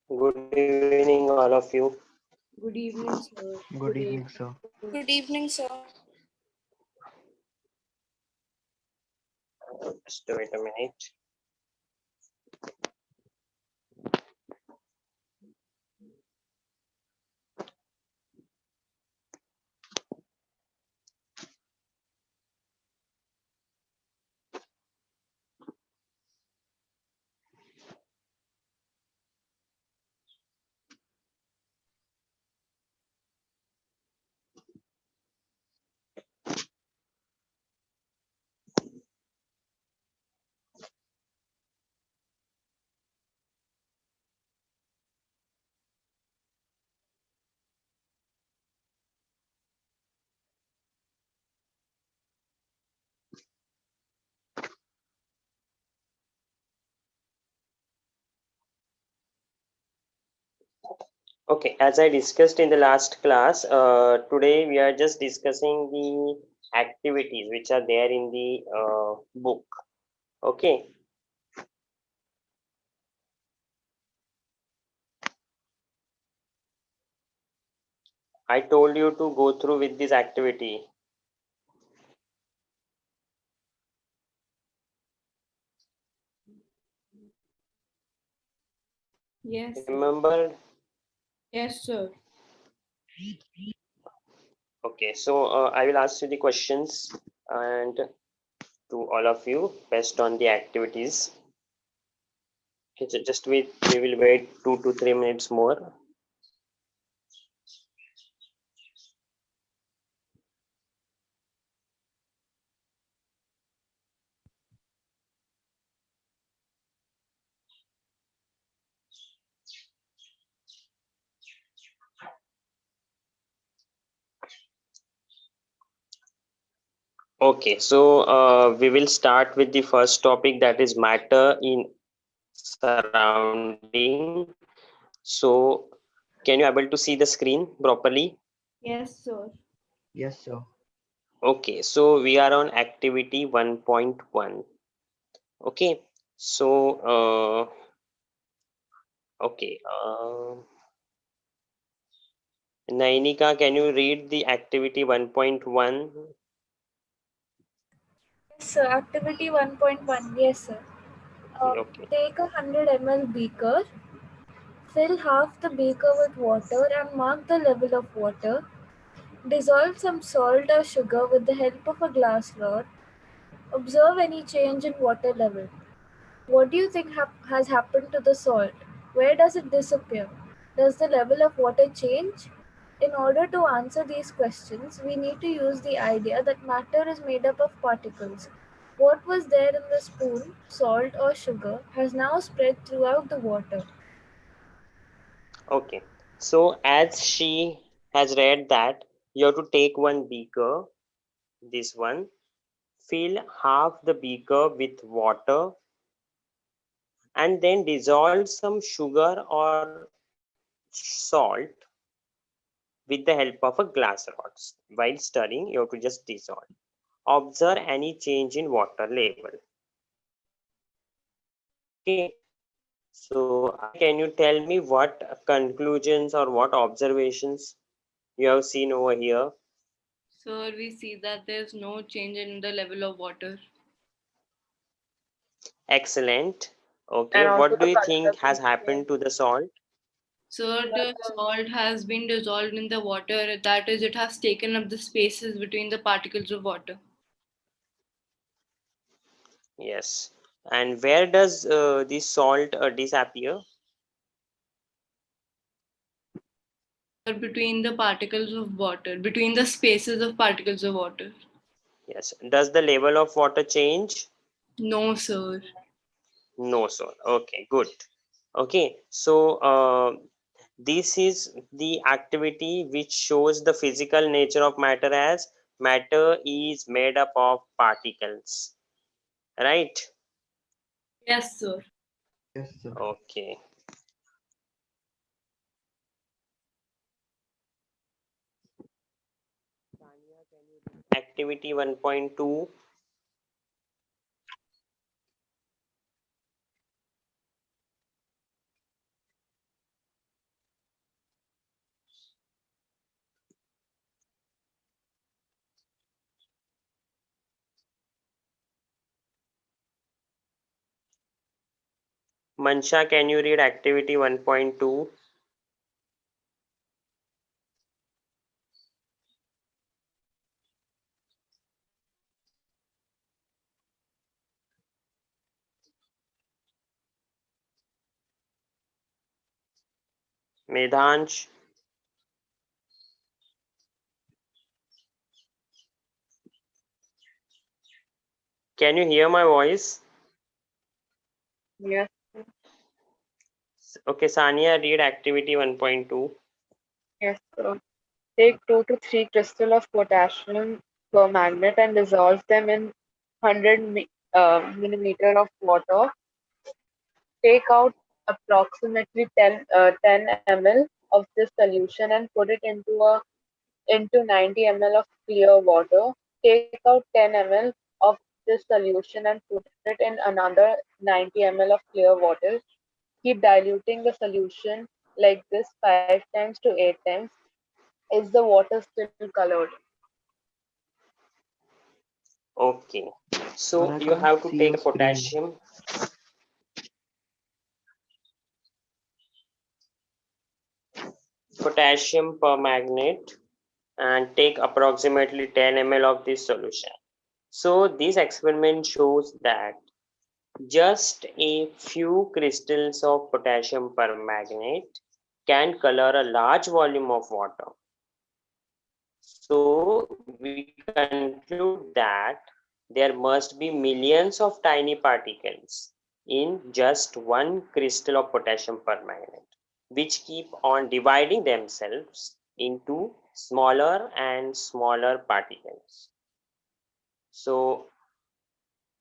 Good evening, all of you. Good evening, sir. Good evening, sir. Good evening, sir. Just wait a minute. Okay, as I discussed in the last class, today we are just discussing the activities which are there in the book. Okay, I told you to go through with this activity. Yes, sir. Remember? Yes, sir. Okay, so I will ask you the questions and to all of you based on the activities. Okay, so just wait, we will wait 2 to 3 minutes more. Okay, so we will start with the first topic, that is matter in surrounding. So can you able to see the screen properly? Yes, sir. Yes, sir. Okay, so we are on activity 1.1. Okay, so okay, Nainika, can you read the activity 1.1? Yes, sir. Activity 1.1. Yes, sir. Okay, Take a 100 ml beaker, fill half the beaker with water and mark the level of water. Dissolve some salt or sugar with the help of a glass rod. Observe any change in water level. What do you think has happened to the salt? Where does it disappear? Does the level of water change? In order to answer these questions, we need to use the idea that matter is made up of particles. What was there in the spoon, salt or sugar, has now spread throughout the water. okay. So as she has read that, you have to take one beaker, this one, fill half the beaker with water and then dissolve some sugar or salt with the help of a glass rod. While stirring, you have to just dissolve. Observe any change in water level. Okay. So can you tell me what conclusions or what observations you have seen over here? Sir, we see that there's no change in the level of water. Excellent. Okay. And also What do the you think color has of the happened to the salt? Sir, the salt has been dissolved in the water. That is, it has taken up the spaces between the particles of water. Yes. And where does the salt disappear? Between the particles of water, between the spaces of particles of water. Yes. Does the level of water change? No, sir. No, sir. Okay, good. Okay, so this is the activity which shows the physical nature of matter as matter is made up of particles, right? Yes, sir. Yes, sir. Okay. Activity 1.2. Mansha, can you read activity 1.2? Medhansh, can you hear my voice? Yes. Okay, Sania, read activity 1.2. Yes. Take 2 to 3 crystals of potassium permanganate and dissolve them in 100 millimeter of water. Take out approximately 10 ml of this solution and put it into 90 ml of clear water. Take out 10 ml of this solution and put it in another 90 ml of clear water. Keep diluting the solution like this 5 times to 8 times. Is the water still colored? Okay, Sir, so I you can't have to see take your screen. potassium permanganate and take approximately 10 ml of this solution. So this experiment shows that just a few crystals of potassium permanganate can color a large volume of water. So we conclude that there must be millions of tiny particles in just one crystal of potassium permanganate, which keep on dividing themselves into smaller and smaller particles. So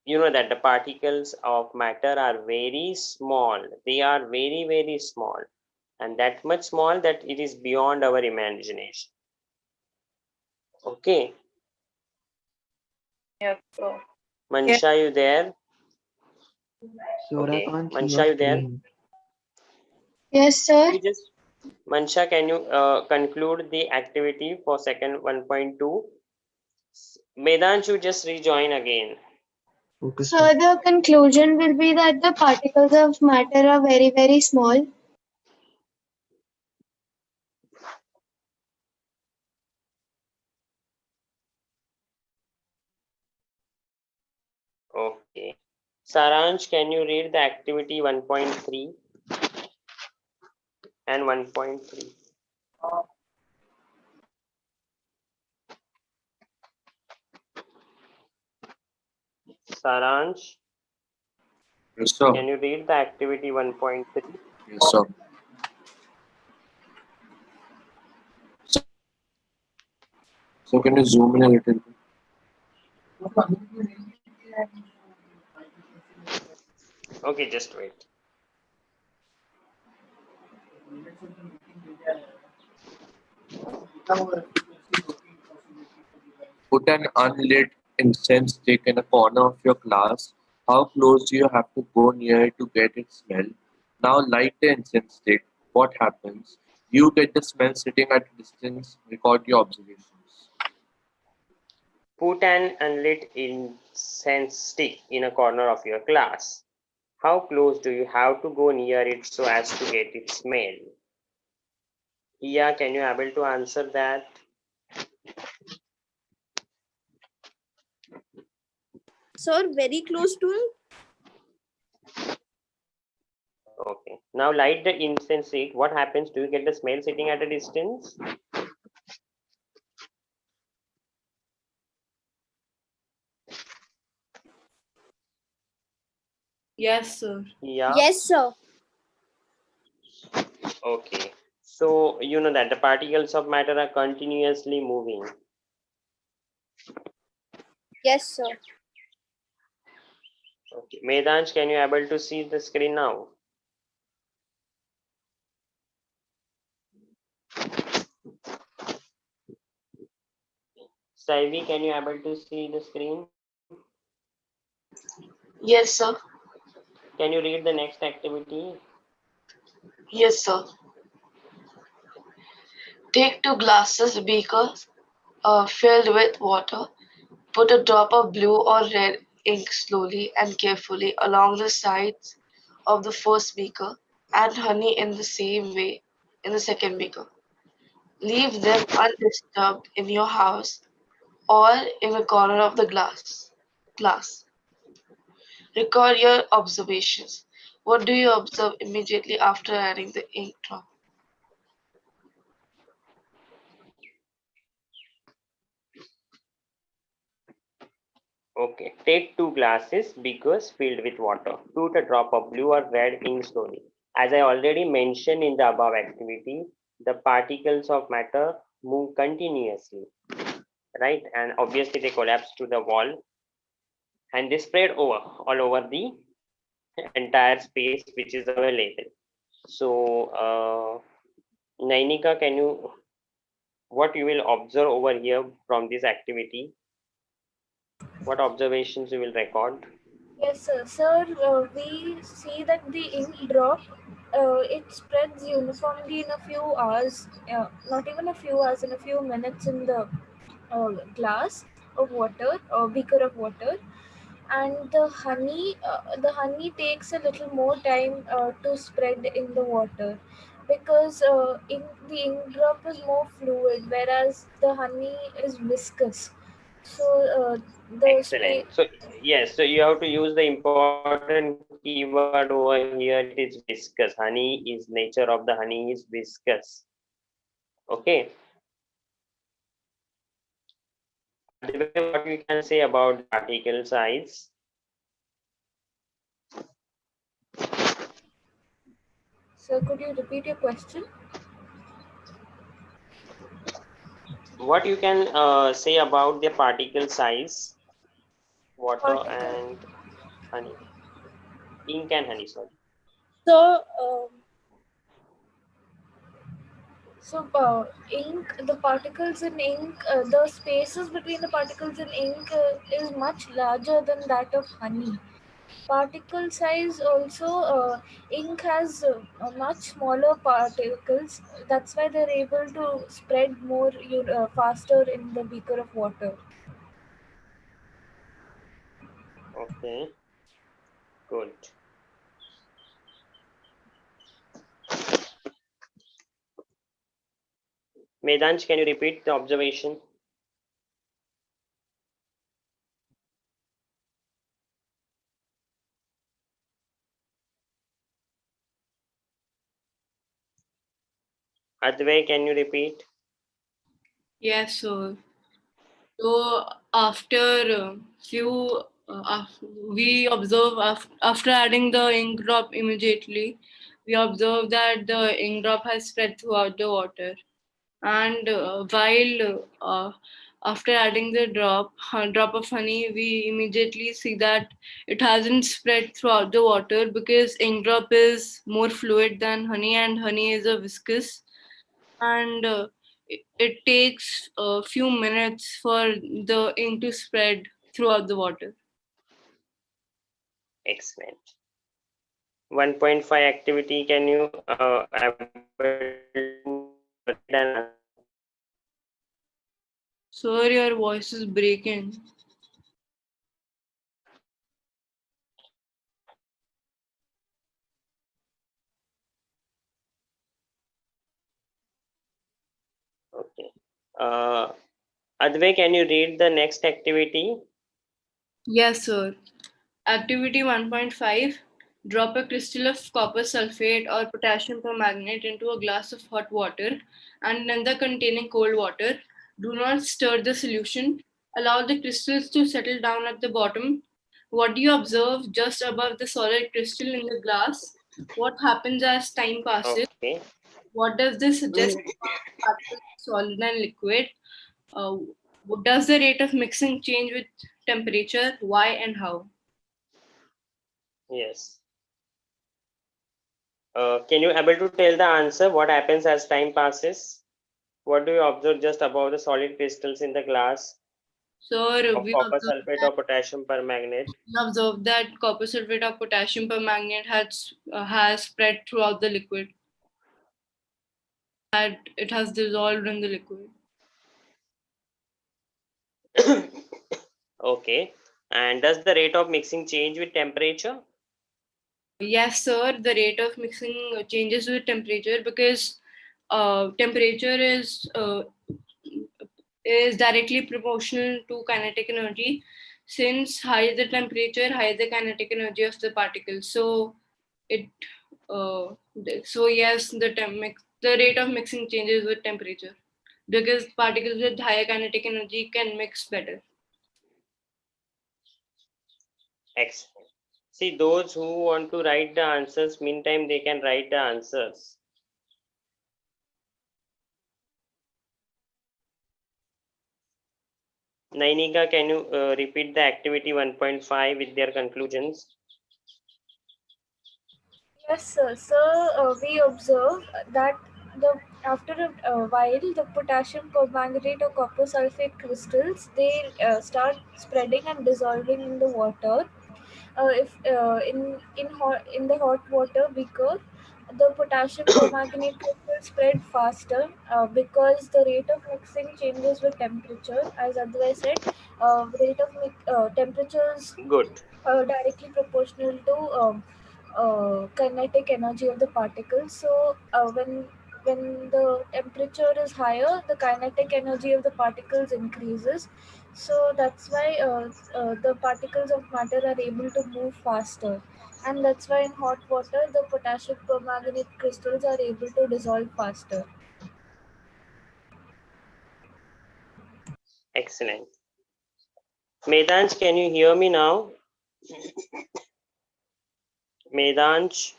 you know that the particles of matter are very small. They are very, very small, and that much small that it is beyond our imagination. Okay, Yes, sir. Mansha, you there? Sir, I Okay, can't see your Mansha, you there? screen. Yes, sir. You just Mansha, can you conclude the activity for second 1.2? Medan, you just rejoin again. Okay, So sir. the conclusion will be that the particles of matter are very, very small. Okay. Saransh, can you read the activity 1.3 and 1.3? Saransh, Yes, sir. can you read the activity 1.3? Yes, sir. So can you zoom in a little bit? Okay, just wait. Put an unlit incense stick in a corner of your class. How close do you have to go near it to get its smell? Now light the incense stick. What happens? You get the smell sitting at a distance. Record your observations. Put an unlit incense stick in a corner of your class. How close do you have to go near it so as to get its smell? Iya, can you able to answer that? Sir, very close to it. Okay. Now light the incense stick. What happens? Do you get the smell sitting at a distance? Yes, sir. Yeah. Yes, sir. Okay. So you know that the particles of matter are continuously moving. Yes, sir. Okay. Medansh, can you able to see the screen now? Saivi, can you able to see the screen? Yes, sir. Can you read the next activity? Yes, sir. Take two glasses beakers filled with water. Put a drop of blue or red ink slowly and carefully along the sides of the first beaker and honey in the same way in the second beaker. Leave them undisturbed in your house or in a corner of the class. Record your observations. What do you observe immediately after adding the ink drop? Okay, take two glasses, beakers filled with water. Put a drop of blue or red ink slowly. As I already mentioned in the above activity, the particles of matter move continuously, right? And obviously they collapse to the wall and they spread all over the entire space which is available. So, Nainika, can you, what you will observe over here from this activity? What observations you will record? Yes, sir. Sir, we see that the ink drop, it spreads uniformly in a few hours, not even a few hours, in a few minutes in the glass of water or beaker of water. And the honey takes a little more time to spread in the water, because the ink drop is more fluid, whereas the honey is viscous. So the space. Excellent. So yes, so you have to use the important keyword over here. It is viscous. Honey is nature of the honey is viscous. Okay. Advay, what you can say about the particle size? So could you repeat your question? What you can say about the particle size, water Particle. and honey, ink and honey, sorry. So, ink, the particles in ink, the spaces between the particles in ink is much larger than that of honey. Particle size also, ink has much smaller particles. That's why they're able to spread more faster in the beaker of water. Okay, good. Medansh, can you repeat the observation? Advay, can you repeat? Yes, sir. So after few, we observe after adding the ink drop immediately, we observe that the ink drop has spread throughout the water. And while after adding the drop of honey, we immediately see that it hasn't spread throughout the water because ink drop is more fluid than honey, and honey is a viscous, and it takes a few minutes for the ink to spread throughout the water. Excellent. 1.5 activity, can you Sir, your voice is breaking. Okay. Advay, can you read the next activity? Yes, sir. Activity 1.5. Drop a crystal of copper sulfate or potassium permanganate into a glass of hot water and another containing cold water. Do not stir the solution. Allow the crystals to settle down at the bottom. What do you observe just above the solid crystal in the glass? What happens as time passes? Okay. What does this suggest about solid and liquid? Uh, does the rate of mixing change with temperature? Why and how? Yes. Can you able to tell the answer? What happens as time passes? What do you observe just above the solid crystals in the glass So of copper sulfate or potassium permanganate? we observed that copper sulfate of potassium permanganate has spread throughout the liquid. That it has dissolved in the liquid. Okay. And does the rate of mixing change with temperature? Yes, sir. The rate of mixing changes with temperature because temperature is directly proportional to kinetic energy. Since higher the temperature, higher the kinetic energy of the particles. So it so yes, the rate of mixing changes with temperature because particles with higher kinetic energy can mix better. Excellent. See, those who want to write the answers, meantime, they can write the answers. Nainika, can you repeat the activity 1.5 with their conclusions? Yes, sir. So we observe that after a while, the potassium permanganate or copper sulfate crystals they start spreading and dissolving in the water. If in the hot water beaker, the potassium permanganate crystals spread faster because the rate of mixing changes with temperature. As otherwise said, temperatures Good. directly proportional to kinetic energy of the particles. So when the temperature is higher, the kinetic energy of the particles increases. So that's why the particles of matter are able to move faster, and that's why in hot water the potassium permanganate crystals are able to dissolve faster. Excellent. Medansh, can you hear me now? Medansh?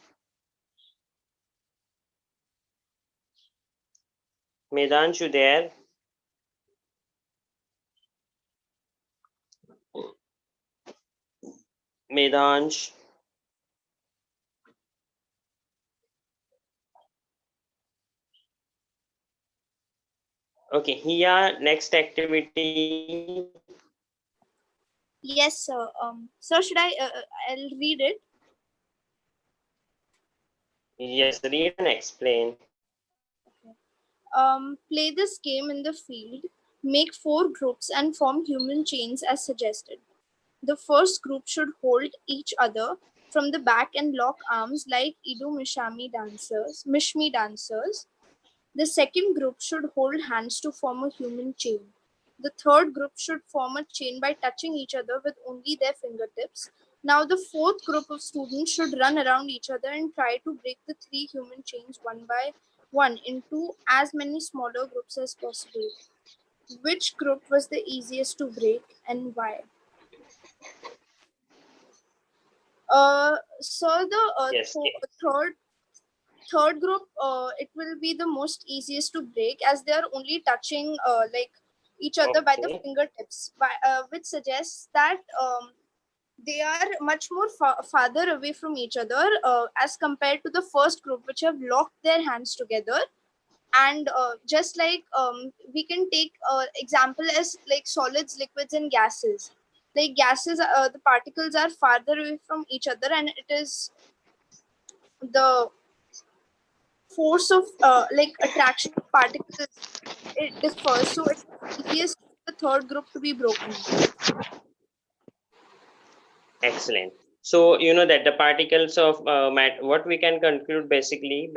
Medansh, you there? Medansh? Okay, here next activity. Yes, sir. Sir, should I? I'll read it. Yes, read and explain. Play this game in the field. Make 4 groups and form human chains as suggested. The first group should hold each other from the back and lock arms like Mishmi dancers. The second group should hold hands to form a human chain. The third group should form a chain by touching each other with only their fingertips. Now, the fourth group of students should run around each other and try to break the 3 human chains one by one into as many smaller groups as possible. Which group was the easiest to break and why? So the Yes. third group, it will be the most easiest to break as they are only touching like each other by the Okay. fingertips, which suggests that they are much more farther away from each other as compared to the first group, which have locked their hands together. And just like we can take example as like solids, liquids, and gases. Like gases, the particles are farther away from each other, and it is the force of like attraction of particles, it differs, so it's easiest for the third group to be broken. Excellent. So you know that the particles of what we can conclude basically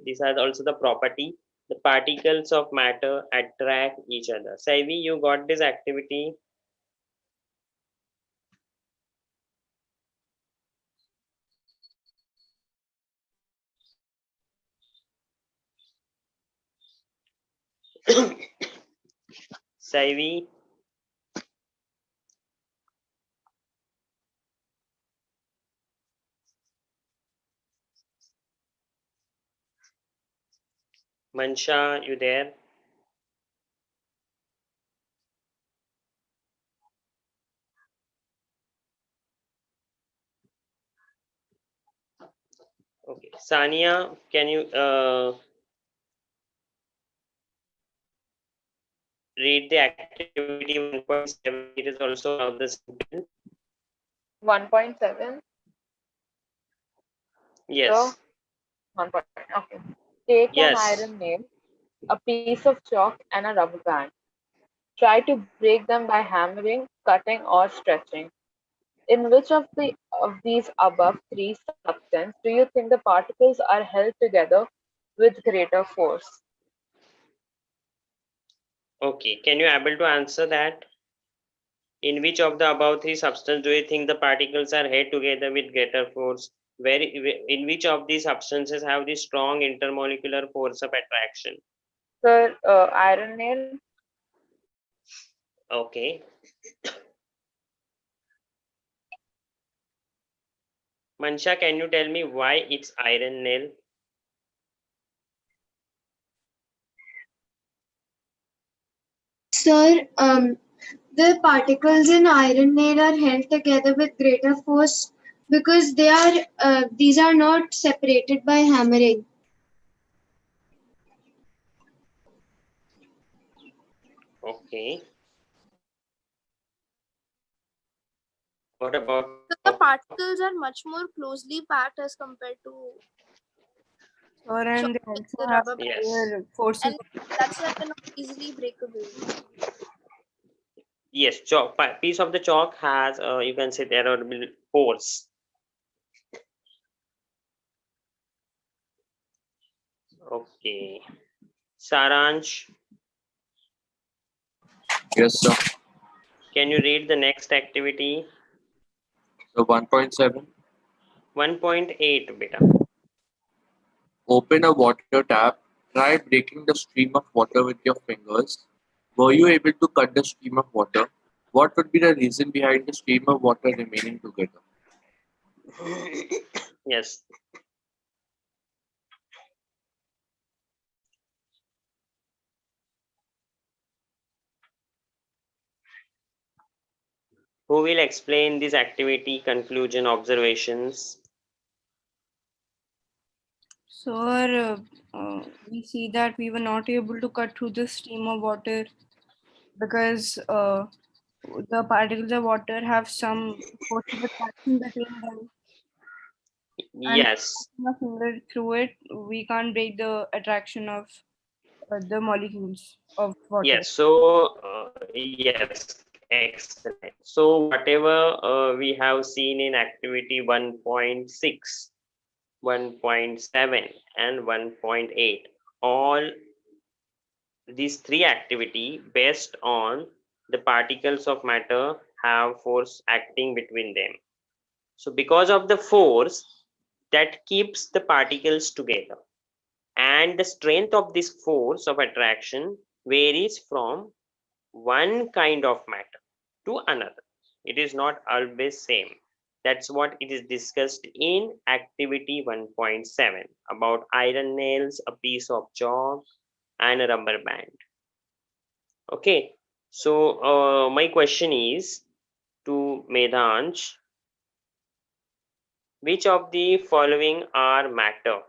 these are also the property. The particles of matter attract each other. Saivi, you got this activity? Saivi, Mansha, you there? Okay. Sania, can you read the activity 1.7? It is also one of the simple. 1.7. Yes. So 1. Okay. Take an Yes. iron nail, a piece of chalk, and a rubber band. Try to break them by hammering, cutting, or stretching. In which of these above 3 distance, do you think the particles are held together with greater force? Okay, can you able to answer that? In which of the above three substances do you think the particles are held together with greater force? In which of these substances have the strong intermolecular force of attraction? Sir, iron nail. Okay. Mansha, can you tell me why it's iron nail? Sir, the particles in iron nail are held together with greater force because these are not separated by hammering. Okay. What about So the particles are much more closely packed as compared to Sir, and they chocolate, also the have rubber band, yes. higher forces. and that's why they're not easily breakable. Yes, chalk piece of the chalk has you can say there are pores. Okay. Saransh, Yes, sir. can you read the next activity? So 1.7. 1.8 beta. Open a water tap. Try breaking the stream of water with your fingers. Were you able to cut the stream of water? What would be the reason behind the stream of water remaining together? Yes. Who will explain this activity, conclusion, observations? Sir, we see that we were not able to cut through the stream of water because the particles of water have some force of attraction between them. And Yes. putting a finger through it, we can't break the attraction of the molecules of water. Yes. So yes, excellent. So whatever we have seen in activity 1.6, 1.7, and 1.8, all these three activity based on the particles of matter have force acting between them. So because of the force that keeps the particles together, and the strength of this force of attraction varies from one kind of matter to another. It is not always same. That's what it is discussed in activity 1.7 about iron nails, a piece of chalk, and a rubber band. Okay, so my question is to Medhansh, which of the following are matter?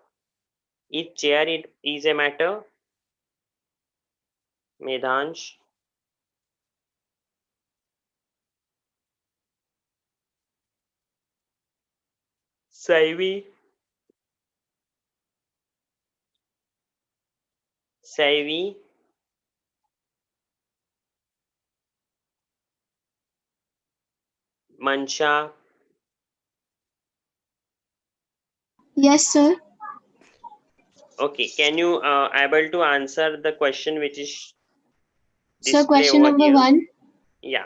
Is chair it is a matter? Medhansh? Saivi? Saivi? Mansha? Yes, sir. Okay, can you able to answer the question which is So display question over number here? 1. Yeah.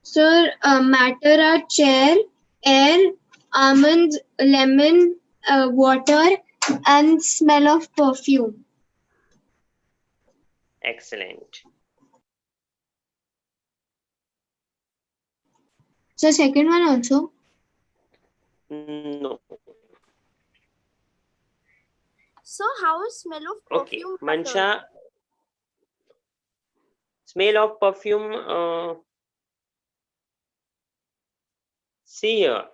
Sir, matter are chair, air, almonds, lemon, water, and smell of perfume. Excellent. So second one also. No. So how is smell of Okay, perfume matter? Mansha, smell of perfume. See here,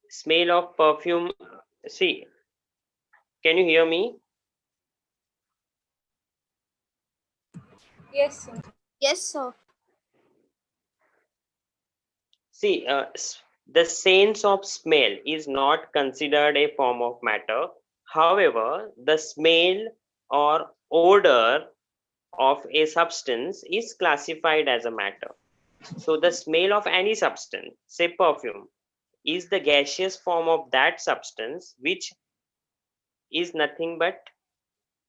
smell of perfume. See, can you hear me? Yes, sir. Yes, sir. See, the sense of smell is not considered a form of matter. However, the smell or odor of a substance is classified as a matter. So the smell of any substance, say perfume, is the gaseous form of that substance, which is nothing but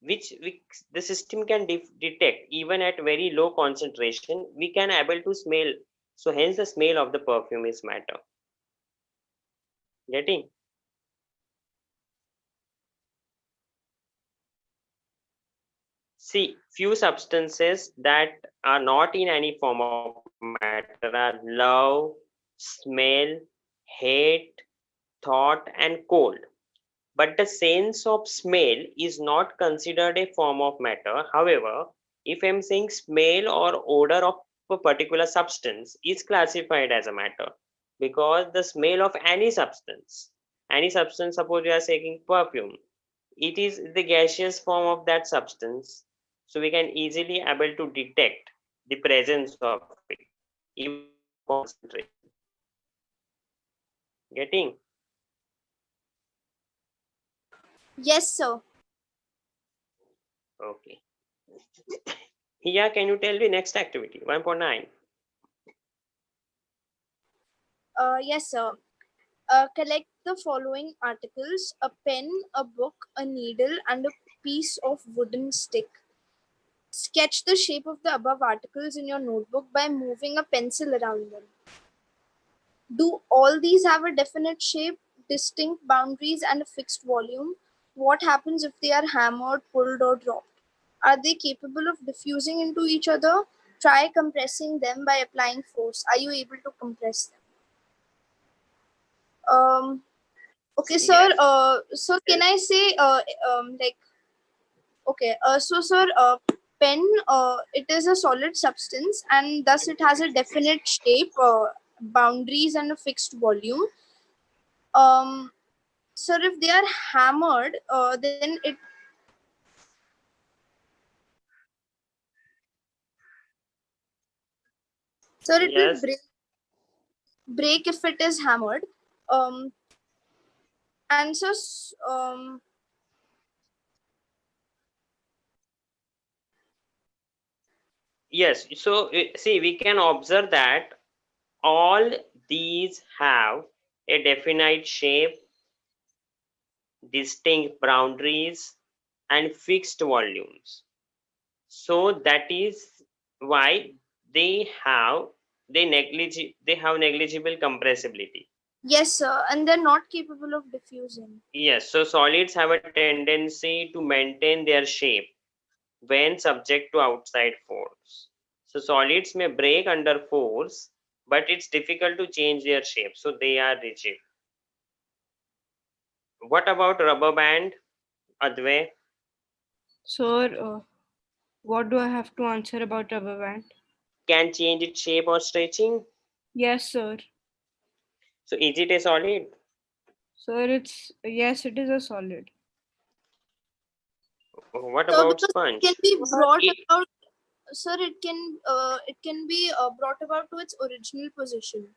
the system can detect even at very low concentration. We can able to smell, so hence the smell of the perfume is matter. Getting? See, few substances that are not in any form of matter are love, smell, hate, thought, and cold. But the sense of smell is not considered a form of matter. However, if I'm saying smell or odor of a particular substance is classified as a matter, because the smell of any substance, suppose you are saying perfume, it is the gaseous form of that substance, so we can easily able to detect the presence of it even at low concentration. Getting? Yes, sir. Okay. Here, can you tell me next activity 1.9? Yes, sir. Collect the following articles: a pen, a book, a needle, and a piece of wooden stick. Sketch the shape of the above articles in your notebook by moving a pencil around them. Do all these have a definite shape, distinct boundaries, and a fixed volume? What happens if they are hammered, pulled, or dropped? Are they capable of diffusing into each other? Try compressing them by applying force. Are you able to compress them? Okay, sir. Yes. So can I say, like, okay, so sir, pen, it is a solid substance, and thus it has a definite shape, boundaries, and a fixed volume. Um, sir, if they are hammered, then it will Yes. break if it is hammered. Um, and so Yes. So see, we can observe that all these have a definite shape, distinct boundaries, and fixed volumes. So that is why they have negligible compressibility. yes, sir, and they're not capable of diffusing. Yes, so solids have a tendency to maintain their shape when subject to outside force. So solids may break under force, but it's difficult to change their shape, so they are rigid. What about rubber band, Advay? Sir, what do I have to answer about rubber band? Can change its shape or stretching. Yes, sir. So is it a solid? Sir, yes, it is a solid. What So about because it can sponge? be brought It, about, sir, it can be brought about to its original position.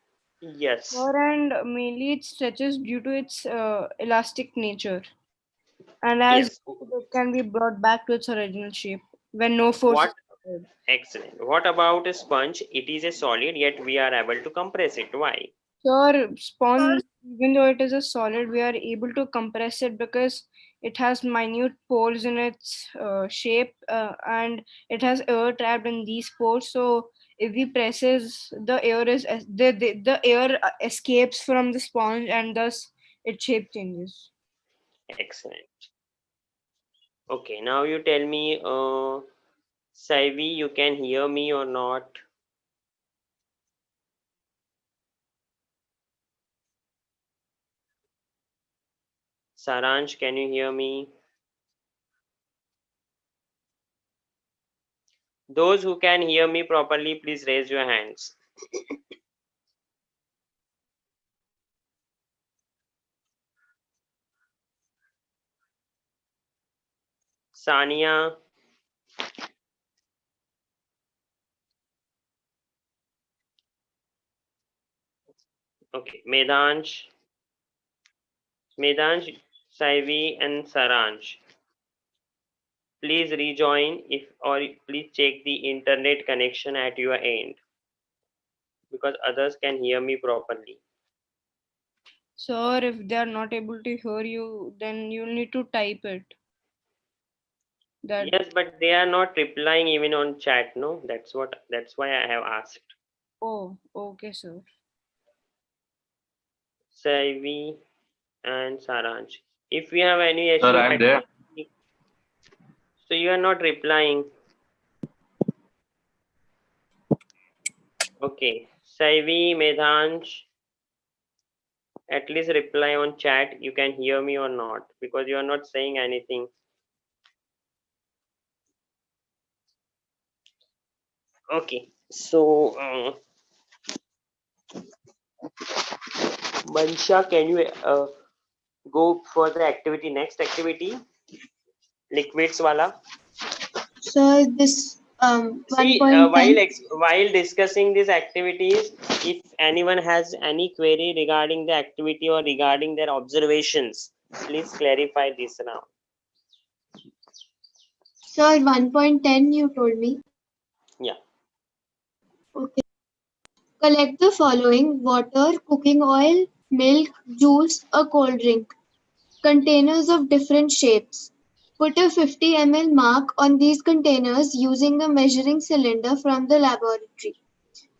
yes, Sir, and mainly it stretches due to its elastic nature. And as yes. it can be brought back to its original shape when no force is What? applied. Excellent. What about a sponge? It is a solid, yet we are able to compress it. Why? Sure, Sir, sponge, even though it is a solid, we are able to compress it because it has minute pores in its shape, and it has air trapped in these pores. So if we presses, the air escapes from the sponge, and thus its shape changes. Excellent. Okay, now you tell me, Saivi, you can hear me or not? Saransh, can you hear me? Those who can hear me properly, please raise your hands. Sania, okay, Medansh, Saivi, and Saransh. Please rejoin if or please check the internet connection at your end because others can hear me properly. Sir, if they are not able to hear you, then you need to type it. That Yes, but they are not replying even on chat, no? That's why I have asked. oh, okay, sir. Saivi and Saransh. If we have any Sir, issue, I'm there. so you are not replying. Okay. Saivi, Medhansh, at least reply on chat. You can hear me or not, because you are not saying anything. Okay. So, Mansha, can you go for the activity, next activity? Liquids wala. So this See, 1.10. while discussing these activities, if anyone has any query regarding the activity or regarding their observations, please clarify this now. Sir, 1.10 you told me. Yeah. Okay. Collect the following: water, cooking oil, milk, juice, a cold drink. Containers of different shapes. Put a 50 ml mark on these containers using a measuring cylinder from the laboratory.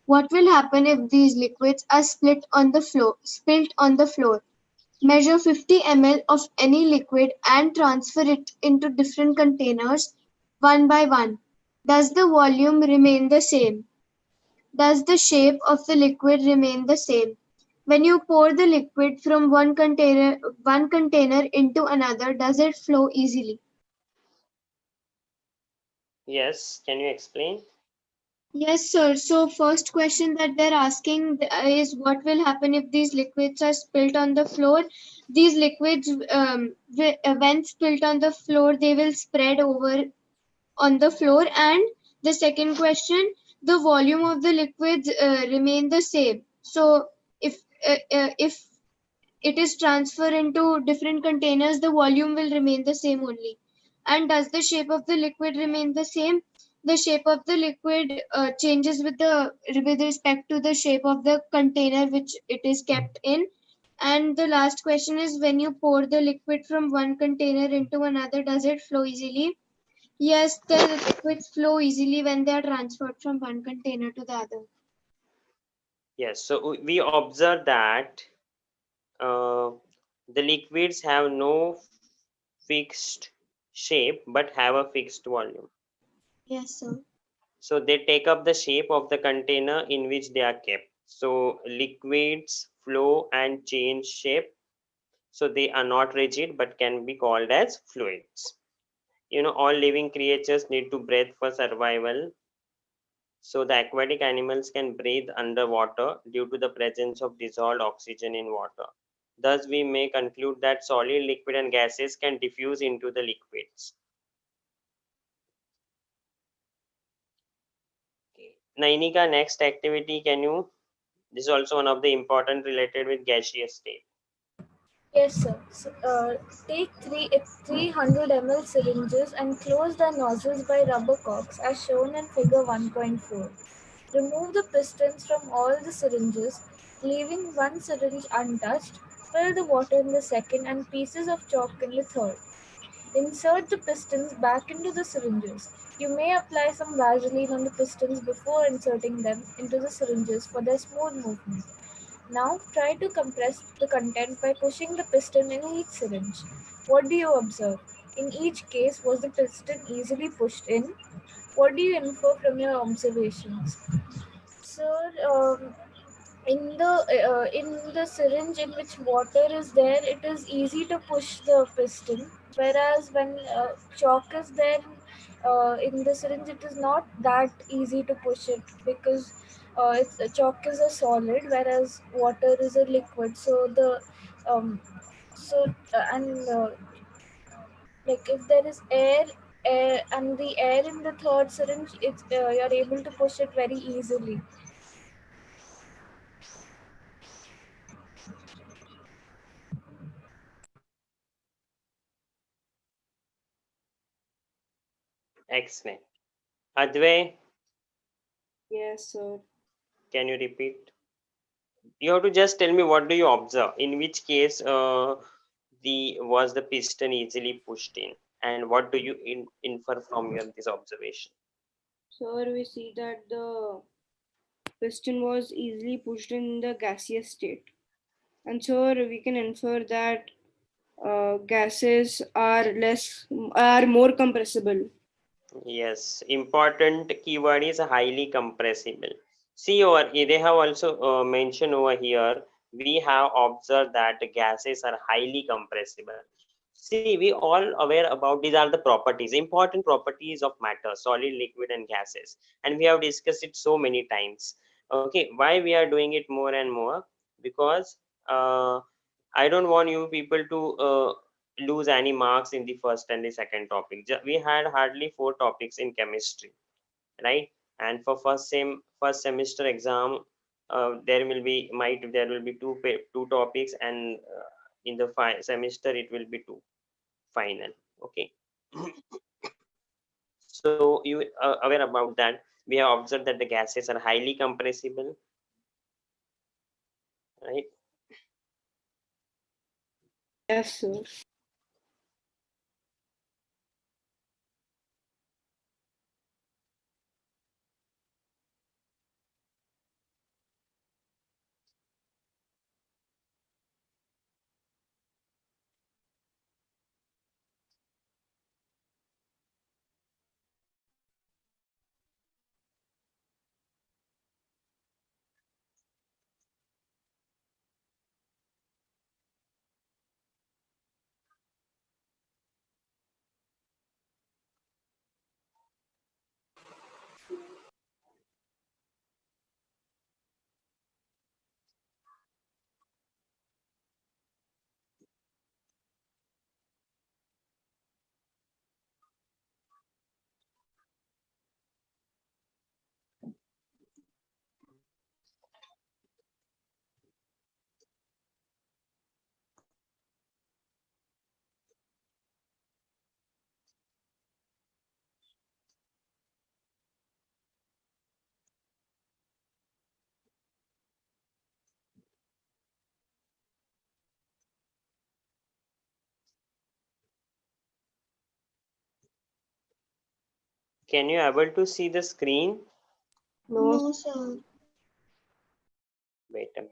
What will happen if these liquids are spilt on the floor? Measure 50 ml of any liquid and transfer it into different containers one by one. Does the volume remain the same? Does the shape of the liquid remain the same? When you pour the liquid from one container into another, does it flow easily? Yes. Can you explain? Yes, sir. So first question that they're asking is what will happen if these liquids are spilt on the floor? These liquids, when spilt on the floor, they will spread over on the floor. And the second question, the volume of the liquids remain the same. So if if it is transferred into different containers, the volume will remain the same only. And does the shape of the liquid remain the same? The shape of the liquid changes with respect to the shape of the container which it is kept in. And the last question is, when you pour the liquid from one container into another, does it flow easily? Yes, the liquids flow easily when they are transferred from one container to the other. Yes. So we observe that uh, the liquids have no fixed shape but have a fixed volume. Yes, sir. So they take up the shape of the container in which they are kept. So liquids flow and change shape. So they are not rigid but can be called as fluids. All living creatures need to breathe for survival. So the aquatic animals can breathe underwater due to the presence of dissolved oxygen in water. Thus, we may conclude that solid, liquid, and gases can diffuse into the liquids. Okay. Nainika, next activity, can you? This is also one of the important related with gaseous state. Yes, sir. Take 300 ml syringes and close the nozzles by rubber corks as shown in figure 1.4. Remove the pistons from all the syringes, leaving one syringe untouched. Fill the water in the second and pieces of chalk in the third. Insert the pistons back into the syringes. You may apply some Vaseline on the pistons before inserting them into the syringes for their smooth movement. Now try to compress the content by pushing the piston in each syringe. What do you observe? In each case, was the piston easily pushed in? What do you infer from your observations? Sir, in the syringe in which water is there, it is easy to push the piston. Whereas when chalk is there in the syringe, it is not that easy to push it because chalk is a solid, whereas water is a liquid. So the so and like if there is air and the air in the third syringe, it's you're able to push it very easily. Excellent. Advay, yes, sir. can you repeat? You have to just tell me what do you observe. In which case, was the piston easily pushed in, and what do you infer from your this observation? Sir, we see that the piston was easily pushed in the gaseous state. And so we can infer that gases are more compressible. Yes, important keyword is highly compressible. See over here, they have also mentioned over here, we have observed that gases are highly compressible. See, we all aware about these are the properties, important properties of matter, solid, liquid, and gases. And we have discussed it so many times. Okay, why we are doing it more and more? Because I don't want you people to lose any marks in the first and the second topic. We had hardly 4 topics in chemistry, right? And for first semester exam, there will be two topics, and in the semester it will be two final. Okay. So you are aware about that. We have observed that the gases are highly compressible, right? Yes, sir. Can you able to see the screen? No. No, sir. Wait a minute.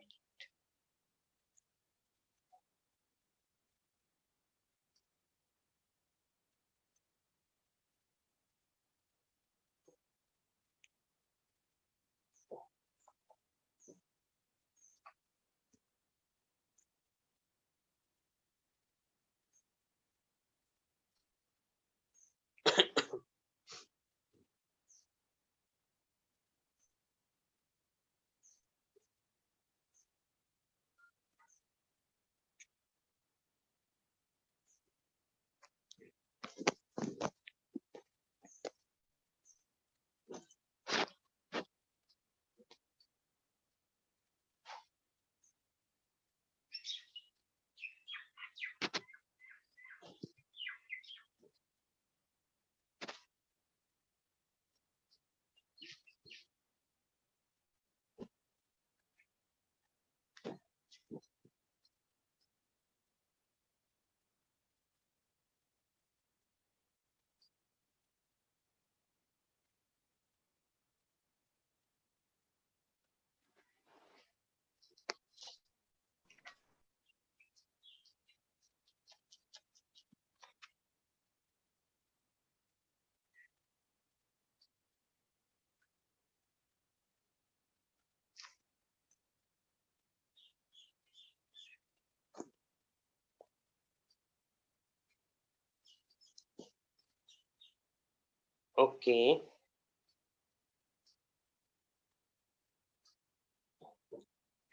Okay.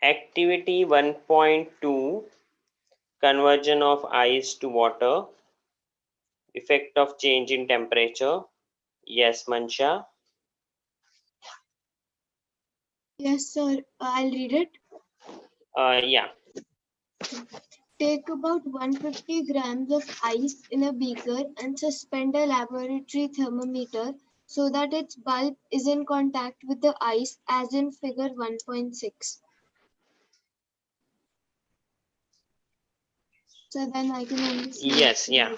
Activity 1.2, conversion of ice to water, effect of change in temperature. Yes, Mansha. Yes, sir. I'll read it. Yeah. Take about 150 grams of ice in a beaker and suspend a laboratory thermometer so that its bulb is in contact with the ice as in figure 1.6. So then I can only see. Yes, yeah.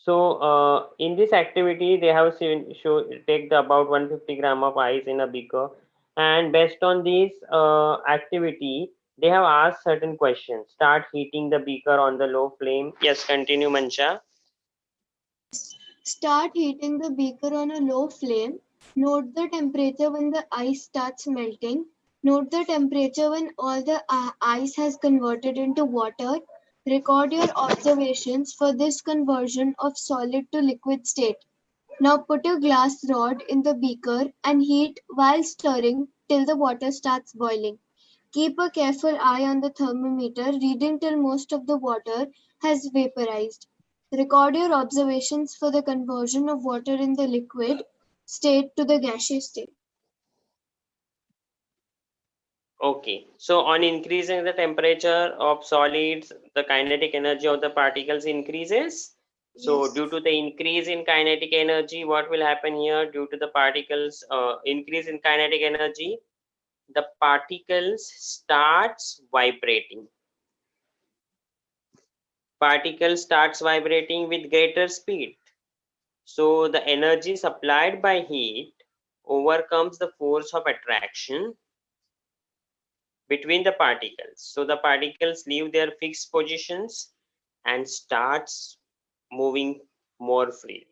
So in this activity, they have take the about 150 gram of ice in a beaker, and based on this activity, they have asked certain questions. Start heating the beaker on the low flame. Yes, continue, Mancha. Start heating the beaker on a low flame. Note the temperature when the ice starts melting. Note the temperature when all the ice has converted into water. Record your observations for this conversion of solid to liquid state. Now put a glass rod in the beaker and heat while stirring till the water starts boiling. Keep a careful eye on the thermometer, reading till most of the water has vaporized. Record your observations for the conversion of water in the liquid state to the gaseous state. Okay, so on increasing the temperature of solids, the kinetic energy of the particles increases. So Yes. due to the increase in kinetic energy, what will happen here? Due to the particles increase in kinetic energy, the particles starts vibrating. Particle starts vibrating with greater speed. So the energy supplied by heat overcomes the force of attraction between the particles. So the particles leave their fixed positions and starts moving more freely.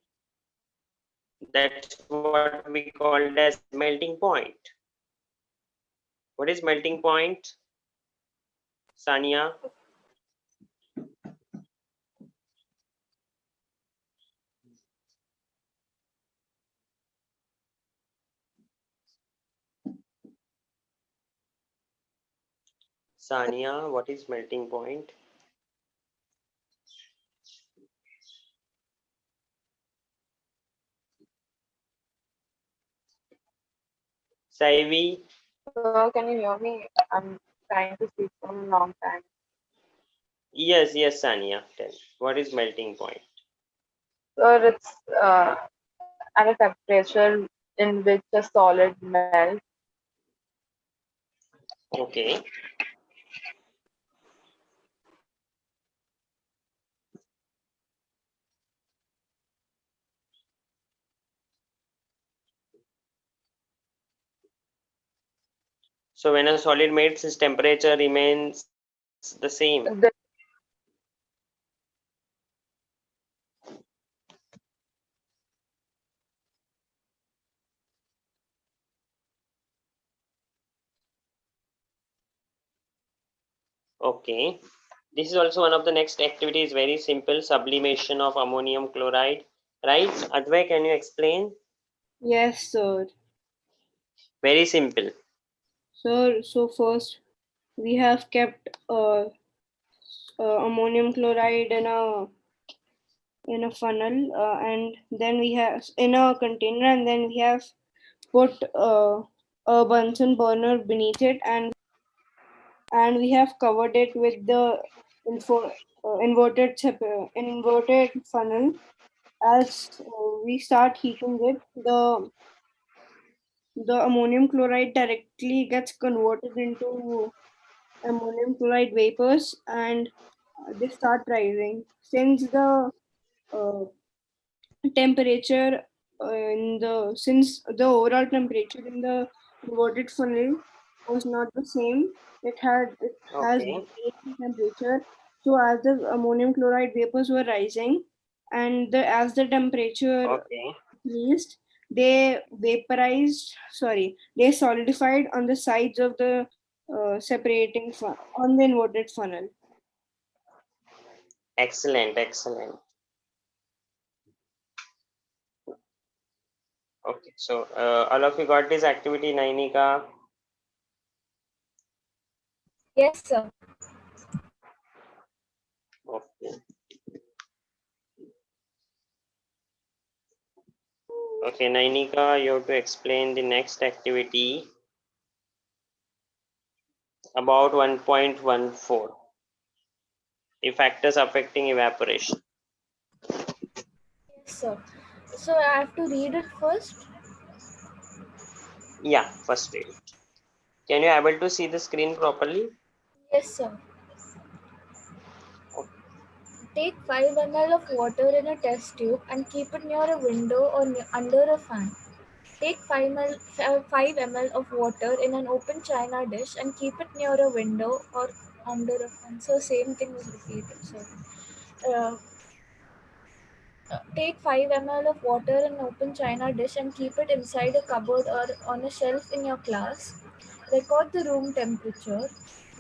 That's what we called as melting point. What is melting point, Sania? Sania, what is melting point? Saivi? So can you hear me? I'm trying to speak for a long time. Yes, yes, Sania. Tell. What is melting point? So it's at a temperature in which a solid melts. Okay. So when a solid melts, its temperature remains the same. The, Okay. This is also one of the next activities, very simple, sublimation of ammonium chloride. Right? Advay, can you explain? Yes, sir. Very simple. So first we have kept ammonium chloride in a funnel, and then we have in a container, and then we have put a Bunsen burner beneath it, and we have covered it with the inverted funnel. As we start heating it, the ammonium chloride directly gets converted into ammonium chloride vapors, and they start rising. Since the uh, temperature since the overall temperature in the inverted funnel was not the same, it has Okay. varied temperature. So as the ammonium chloride vapors were rising, and as the temperature Okay. increased, they vaporized, sorry, they solidified on the sides of the on the inverted funnel. Excellent, excellent. Okay, so all of you got this activity, Nainika? Yes, sir. Okay. Okay, Nainika, you have to explain the next activity about 1.14. The factors affecting evaporation. Yes, sir. So I have to read it first. Yeah, first read it. Can you able to see the screen properly? Yes, sir. Take 5 ml of water in a test tube and keep it near a window or under a fan. Take 5 ml of water in an open china dish and keep it near a window or under a fan. So same thing was repeated. Uh, Take 5 ml of water in an open china dish and keep it inside a cupboard or on a shelf in your class. Record the room temperature.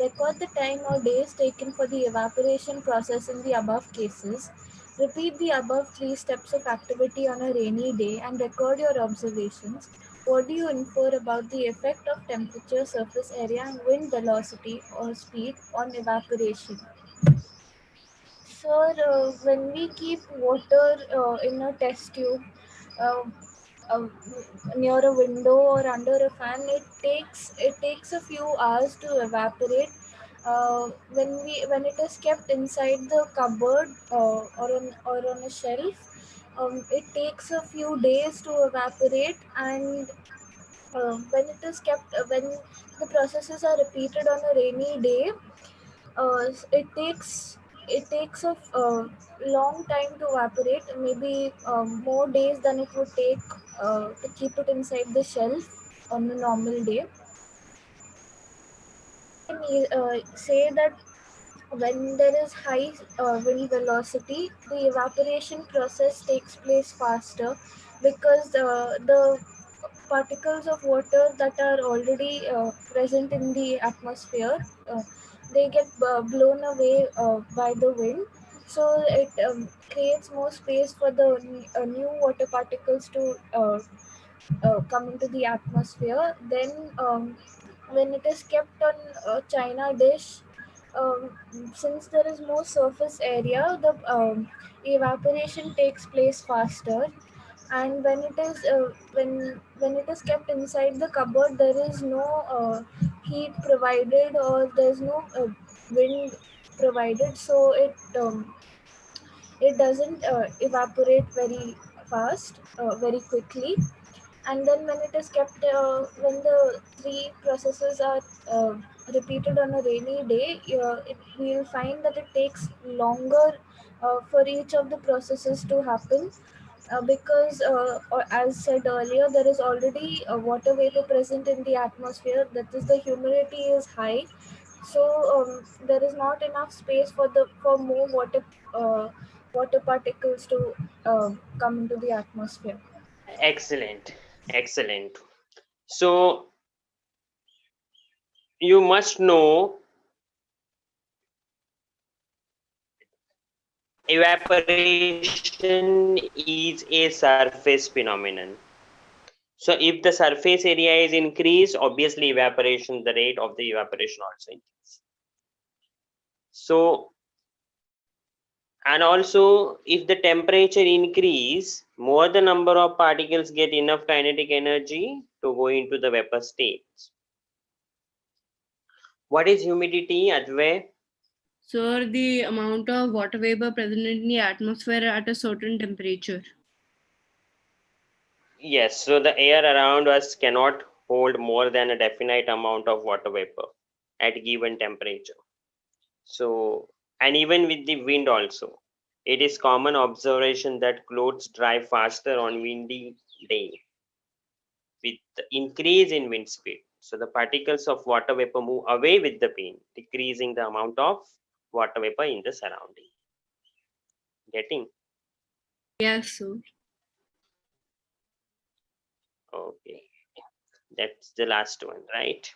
Record the time or days taken for the evaporation process in the above cases. Repeat the above 3 steps of activity on a rainy day and record your observations. What do you infer about the effect of temperature, surface area, and wind velocity or speed on evaporation? Sir, when we keep water in a test tube uh, uh, near a window or under a fan, it takes a few hours to evaporate. When it is kept inside the cupboard or on a shelf, it takes a few days to evaporate, and when the processes are repeated on a rainy day, uh, it takes it takes a long time to evaporate, maybe more days than it would take to keep it inside the shelf on a normal day. Say that when there is high wind velocity, the evaporation process takes place faster because the particles of water that are already present in the atmosphere, they get blown away by the wind. So it creates more space for the new water particles to come into the atmosphere. Then when it is kept on a china dish, um, since there is more surface area, the evaporation takes place faster. And when it is kept inside the cupboard, there is no heat provided, or there's no wind provided, so it doesn't evaporate very fast, very quickly. And then when it is kept when the 3 processes are repeated on a rainy day, we will find that it takes longer for each of the processes to happen, because as said earlier, there is already water vapor present in the atmosphere, that is, the humidity is high. So there is not enough space for more water particles to come into the atmosphere. Excellent, excellent. So you must know evaporation is a surface phenomenon. So if the surface area is increased, obviously evaporation, the rate of the evaporation also increases. So, and also if the temperature increase, more the number of particles get enough kinetic energy to go into the vapor states. What is humidity, Advay? Sir, the amount of water vapor present in the atmosphere at a certain temperature. Yes, so the air around us cannot hold more than a definite amount of water vapor at given temperature. So, and even with the wind also, it is common observation that clothes dry faster on windy day with the increase in wind speed. So the particles of water vapor move away with the wind, decreasing the amount of water vapor in the surrounding. Getting? Yes, sir. Okay. That's the last one, right?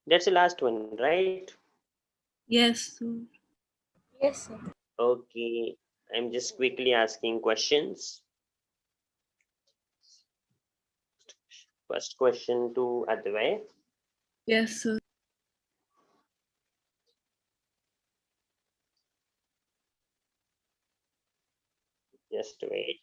That's the last one, right? Yes, sir. Yes, sir. Okay. I'm just quickly asking questions. First question to Advay. Yes, sir. Just wait.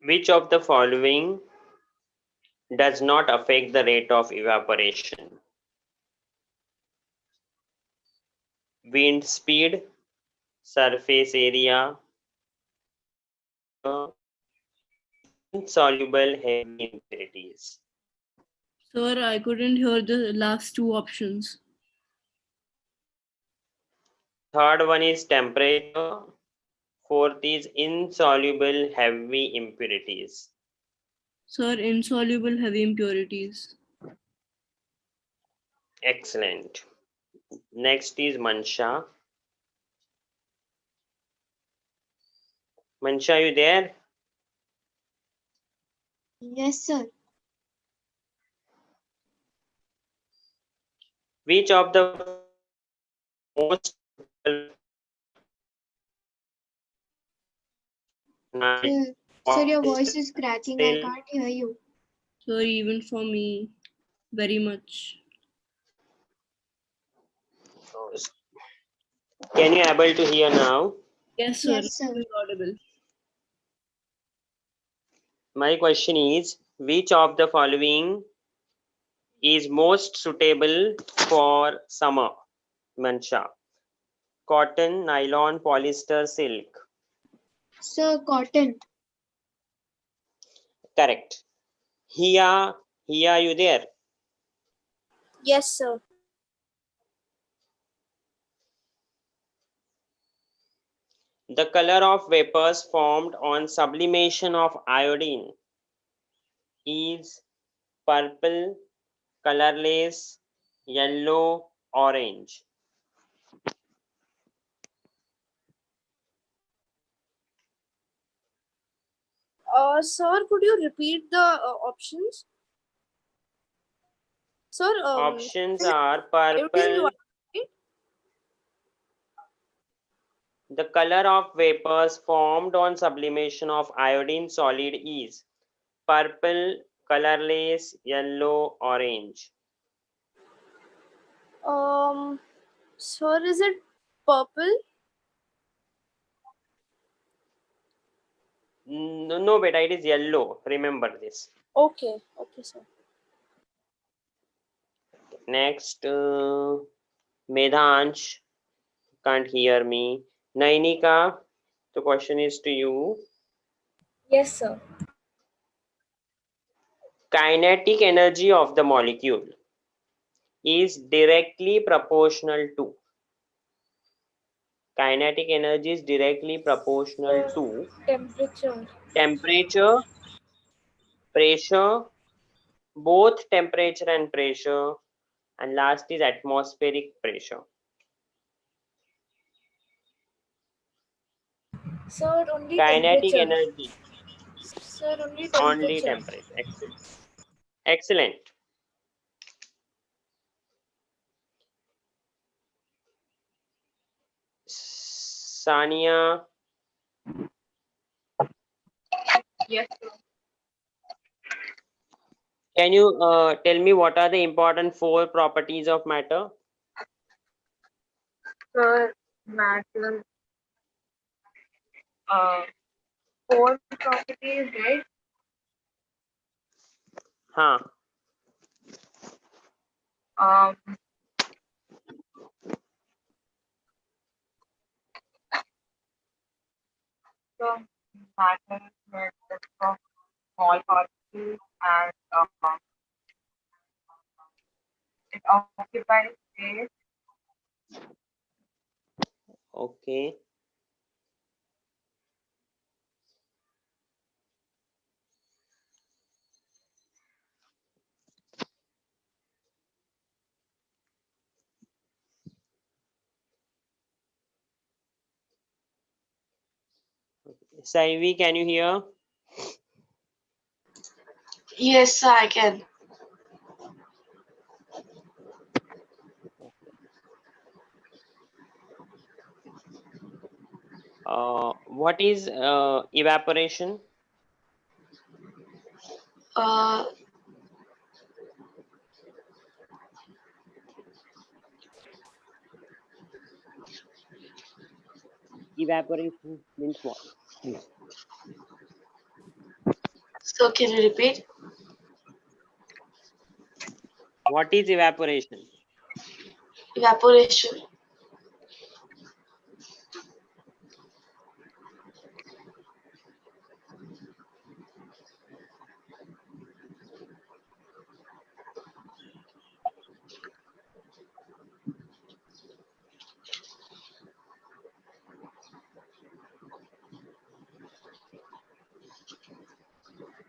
Which of the following does not affect the rate of evaporation? Wind speed, surface area, insoluble heavy impurities. Sir, I couldn't hear the last two options. Third one is temperature. Fourth is insoluble heavy impurities. Sir, insoluble heavy impurities. Excellent. Next is Mansha. Mansha, you there? Yes, sir. Which of the most Sir, your voice is cracking. I can't hear you. Sir, even for me, very much. Can you able to hear now? Yes, sir. Yes, sir. It is audible. My question is, which of the following is most suitable for summer? Mansha. Cotton, nylon, polyester, silk. Sir, cotton. Correct. Here, you there? Yes, sir. The color of vapors formed on sublimation of iodine is purple, colorless, yellow, orange. Sir, could you repeat the options? Sir, Options is it are iodine purple. white, right? The color of vapors formed on sublimation of iodine solid is purple, colorless, yellow, orange. Sir, is it purple? No, beta, it is yellow. Remember this. Okay, sir. Next, Medhansh can't hear me. Nainika, the question is to you. Yes, sir. Kinetic energy of the molecule is directly proportional to. Kinetic energy is directly proportional to Temperature. temperature, pressure, both temperature and pressure, and last is atmospheric pressure. Sir, only Kinetic temperature. energy, Sir, only only temperature. temperature. Excellent. Excellent. Sania, Yes, sir. can you tell me what are the important 4 properties of matter? Sir, matter, 4 properties, right? Huh. Um, so matter is made up of small particles and it occupies space. Okay. Saivi, can you hear? Yes, sir, I can. What is evaporation? Uh, Evaporation means what? So can you repeat? What is evaporation? Evaporation.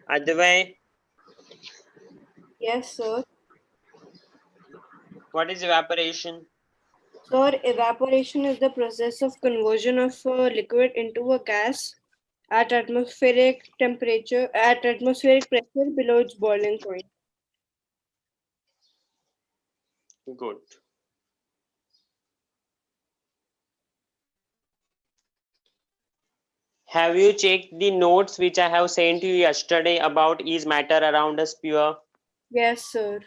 Advay, Yes, sir. what is evaporation? Sir, evaporation is the process of conversion of a liquid into a gas at atmospheric pressure below its boiling point. Good. Have you checked the notes which I have sent you yesterday about is matter around us pure? Yes, sir.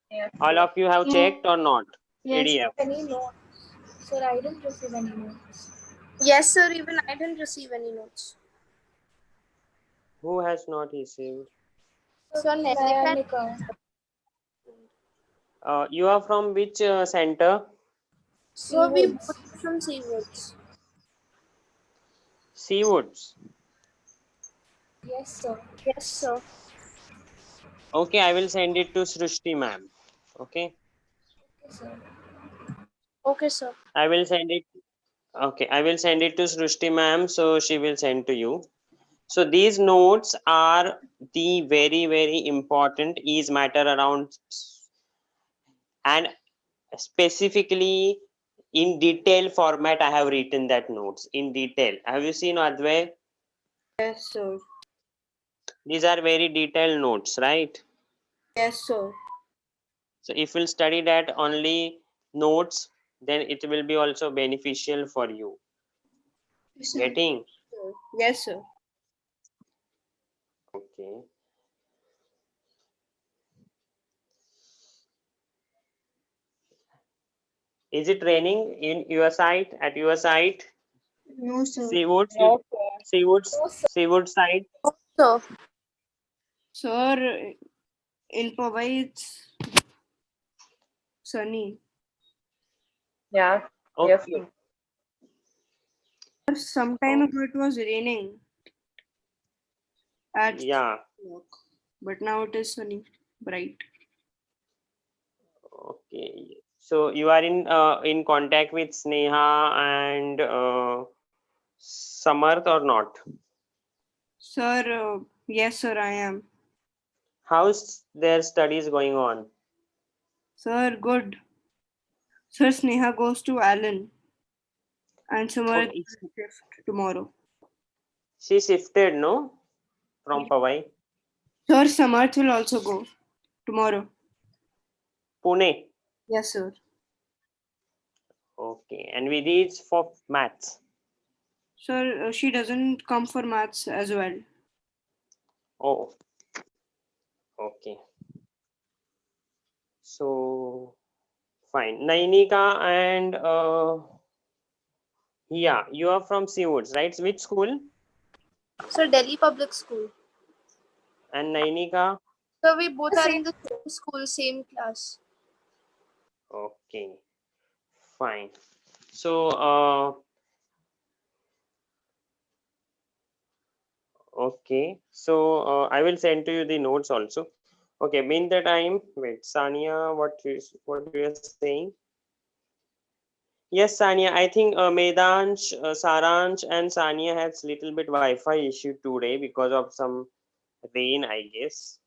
Yes, All sir. of you have checked or not? Yes. ADF. Any notes? Sir, I didn't receive any notes. Yes, sir. Even I didn't receive any notes. Who has not received? So Nenika, Nika. You are from which center? so we Seawoods. both are from Seawoods. Seawoods. Yes, sir. Yes, sir. Okay, I will send it to Srishti ma'am. Okay, Okay, sir. Okay, sir. I will send it. Okay, I will send it to Srishti ma'am, so she will send to you. So these notes are the very important is matter around, and specifically in detail format I have written that notes in detail. Have you seen, Advay? Yes, sir. These are very detailed notes, right? Yes, sir. So if you'll study that only notes, then it will be also beneficial for you. Yes, sir. Getting? Yes, sir. Okay. Is it raining in your site, at your site? No, sir. Seawoods, No, sir. Seawoods, No, sir. Seawood side? So Sir, in Powai it's sunny. Yeah. Yes, Okay. sir. Some time ago it was raining at Yeah. work, but now it is sunny, bright. Okay. So you are in contact with Sneha and Samarth or not? Sir, yes, sir, I am. How's their studies going on? Sir, good. Sir, Sneha goes to Allen and Samarth Okay. will shift tomorrow. She shifted, no? From Powai? Sir, Samarth will also go tomorrow. Pune. Yes, sir. Okay. And Vidhi is for maths. Sir, she doesn't come for maths as well. Oh, okay. So fine. Nainika and yeah, you are from Seawoods, right? Which school? Delhi Public School. And Nainika? So we both are in the same school, same class. Okay, fine. So okay. So I will send to you the notes also. Okay, mean the time. Wait, Sania, what you are saying? Yes, Sania, I think Medansh, Saransh and Sania has little bit Wi-Fi issue today because of some rain, I guess.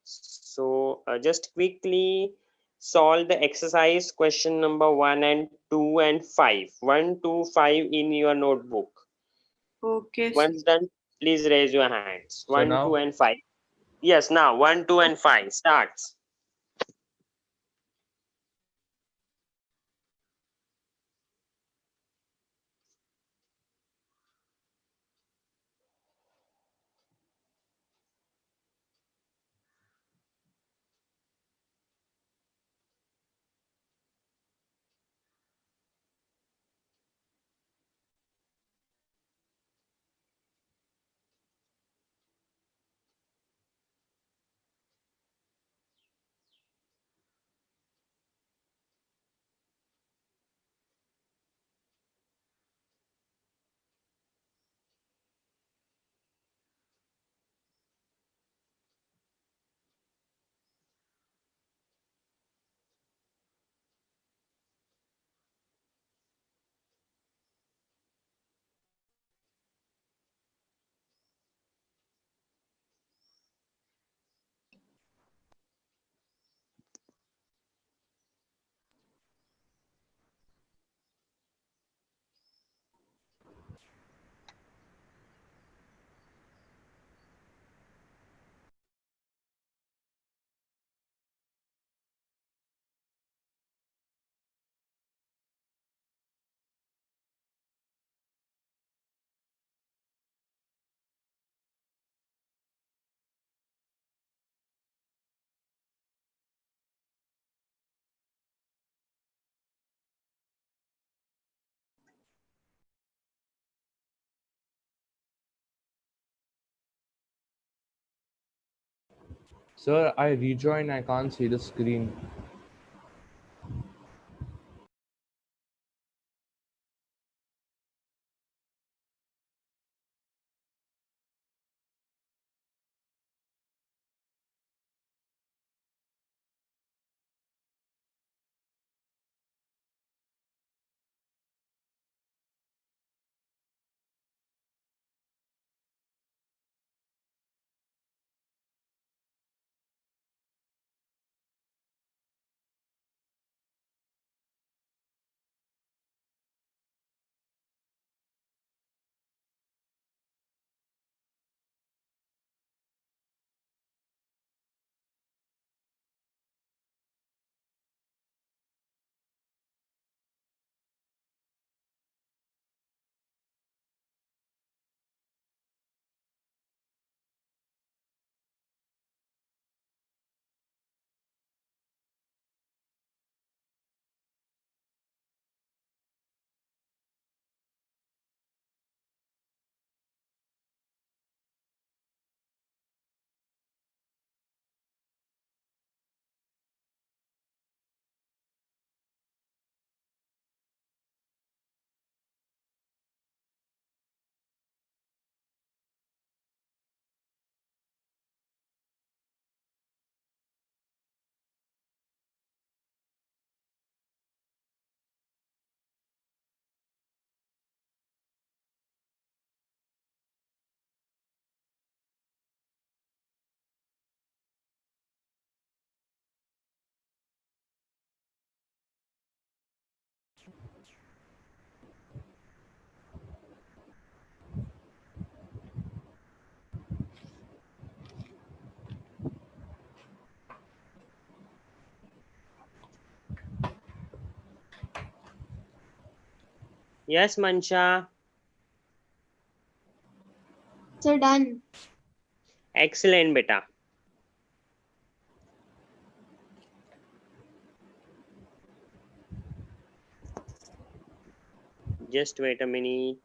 So just quickly solve the exercise question number 1 and 2 and 5. 1, 2, 5 in your notebook. Okay, sir. Once done, please raise your hands. So 1, 2 now, and 5. Yes, now 1, 2 and 5 starts. Sir, I rejoined. I can't see the screen. Yes, Mansha. Sir, done. Excellent, beta. Just wait a minute.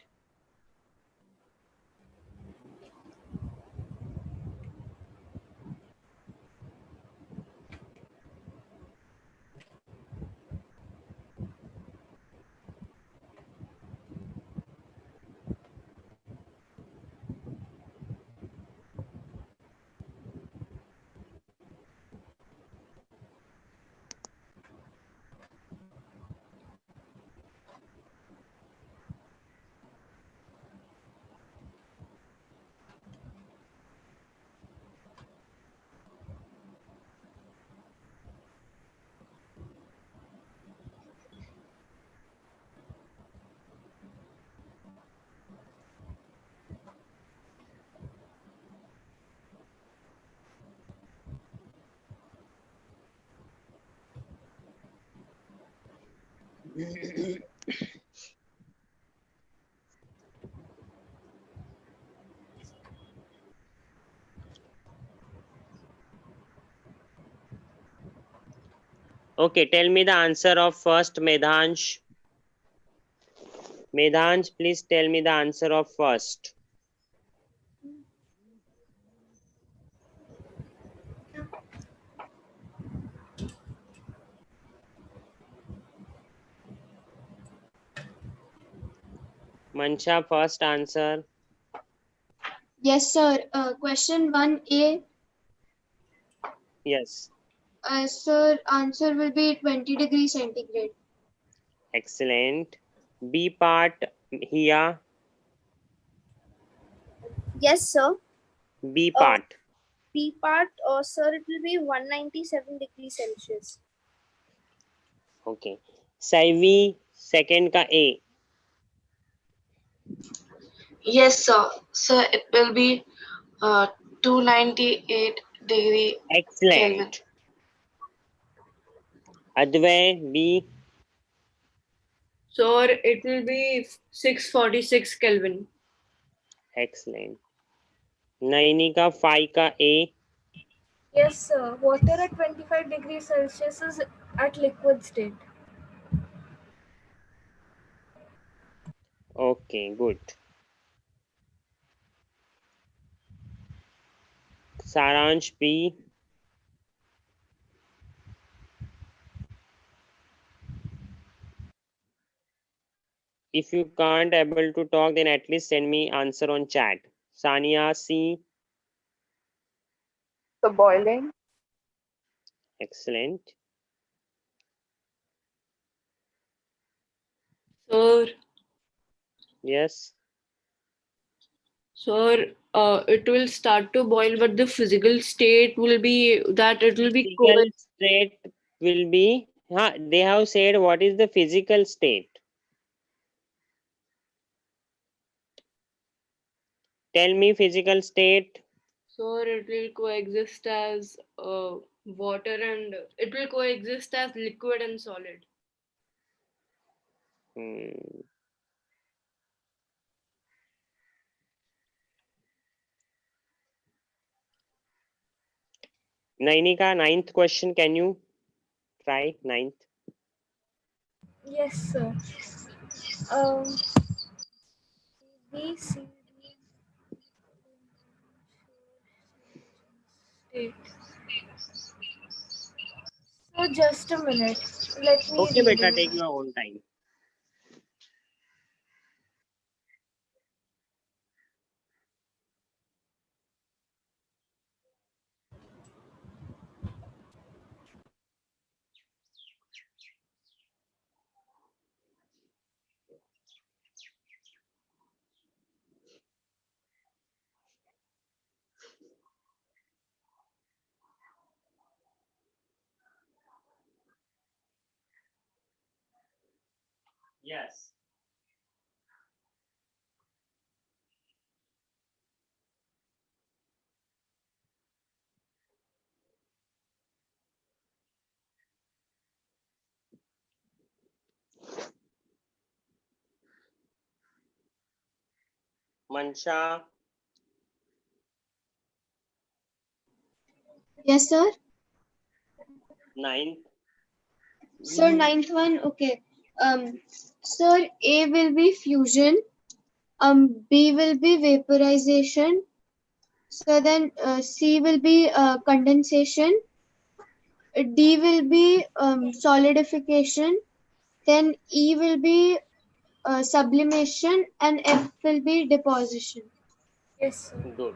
Okay, tell me the answer of first, Medhansh. Medhansh, please tell me the answer of first. Mansha, first answer. Yes, sir. Question 1A. Yes, Sir, answer will be 20 degrees centigrade. excellent. B part, here. Yes, sir. B Uh, part. B part, sir, it will be 197 degrees Celsius. Okay. Saivi, second ka A. Yes, sir. Sir, it will be 298 Kelvin. Excellent. Advay, B. So it will be 646 Kelvin. Excellent. Nainika, 5 ka A. Yes, sir. Water at 25 degrees Celsius is at liquid state. Okay, good. Saransh, B. If you can't able to talk, then at least send me answer on chat. Sania, C. So boiling. Excellent. Sir, Yes. sir, it will start to boil, but the physical state will be that it will be Physical state will be, they have said what is the physical state. Tell me physical state. Sir, it will coexist as water and it will coexist as liquid and solid. Hmm. Nainika, ninth question. Can you try ninth? Yes, sir. B, C, D, state. So just a minute. Let me Okay, read beta, it. take your own time. Yes. Mansha, Yes, sir. ninth. Sir, ninth one. Okay. Sir, A will be fusion. B will be vaporization. So then C will be condensation. D will be solidification. Then E will be sublimation, and F will be deposition. Yes, sir. Good.